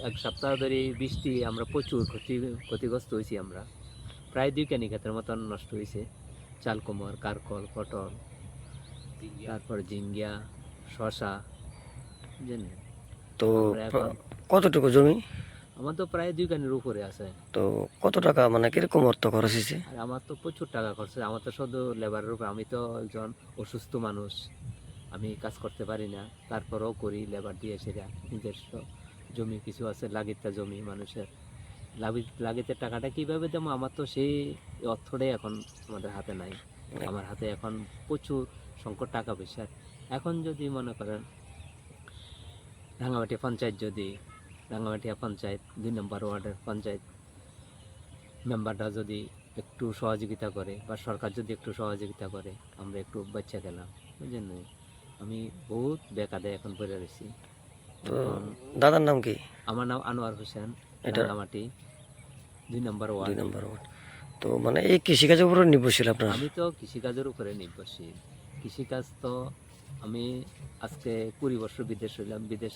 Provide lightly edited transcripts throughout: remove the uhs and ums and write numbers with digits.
এক সপ্তাহ ধরে বৃষ্টি আমরা প্রচুর ক্ষতিগ্রস্ত হয়েছি। আমরা প্রায় 2 কানি ক্ষেতের মতন নষ্ট হয়েছে। চাল কুমড়, কারকল, পটল, তারপর ঝিঙ্গা, শশা, বুঝলেন? তো আমরা এখন কতটুকু জমি? আমার তো প্রায় 2 কানির উপরে আছে। তো কত টাকা মানে কিরকম অর্থ খরচ হয়েছে? আর আমার তো প্রচুর টাকা খরচ হয়। আমার তো শুধু লেবারের উপর। আমি তো একজন অসুস্থ মানুষ, আমি কাজ করতে পারি না, তারপরেও করি লেবার দিয়ে। সেটা নিজস্ব জমি কিছু আছে, লাগিতা জমি মানুষের। লাগিতের টাকাটা কিভাবে দেবো? আমার তো সেই অর্থটাই এখন আমাদের হাতে নাই। আমার হাতে এখন প্রচুর সংকট টাকা পয়সার। এখন যদি মনে করেন রাঙামাটিয়া পঞ্চায়েত, যদি রাঙামাটিয়া পঞ্চায়েত 2 নম্বর ওয়ার্ডের পঞ্চায়েত মেম্বাররা যদি একটু সহযোগিতা করে, বা সরকার যদি একটু সহযোগিতা করে, আমরা একটু বাচ্চা গেলাম, বুঝলেন? আমি বহুত বেকাদে এখন পড়ে রয়েছি। তো এখন দাদার নাম কি? আমার নাম আনোয়ার হোসেন, এটা রাঙ্গামাটি 2 নম্বর 2 ওয়ার্ড। নম্বর ওয়ার্ড। তো মানে এই কৃষিকাজের উপর নির্ভরশীল আপনার? আমি তো কৃষিকাজের উপরে নির্ভরশীল। কৃষিকাজ তো আমি আজকে 20 বছর বিদেশ হইলাম। বিদেশ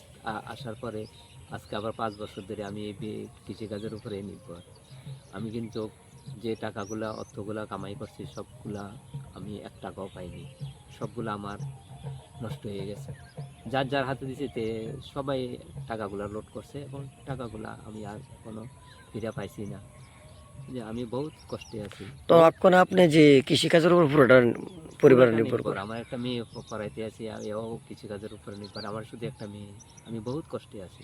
আসার পরে আজকে আবার 5 বছর ধরে আমি এই কৃষিকাজের উপরে নির্ভর। আমি কিন্তু যে টাকাগুলা, অর্থগুলা কামাই করছি, সবগুলা আমি 1 টাকাও পাইনি। সবগুলা আমার নষ্ট হয়ে গেছে। যার যার হাতে দিছি তে সবাই টাকাগুলা লোড করছে, এবং টাকাগুলা আমি আর কোনো ফিরে পাইছি না। যে আমি বহুত কষ্টে আছি। তো এখন আপনি যে কৃষিকাজের উপর পুরোটা পরিবার পুরোটা নির্ভর নির্ভর। করে? আমার একটা মেয়ে পড়াইতে আছি, এও কৃষিকাজের উপরে নির্ভর। আমার শুধু একটা মেয়ে। আমি বহুত কষ্টে আছি,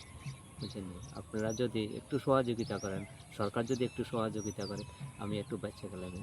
বুঝছেন? আপনারা যদি একটু সহযোগিতা করেন, সরকার যদি একটু সহযোগিতা করে, আমি একটু বাচ্চা গেলাম।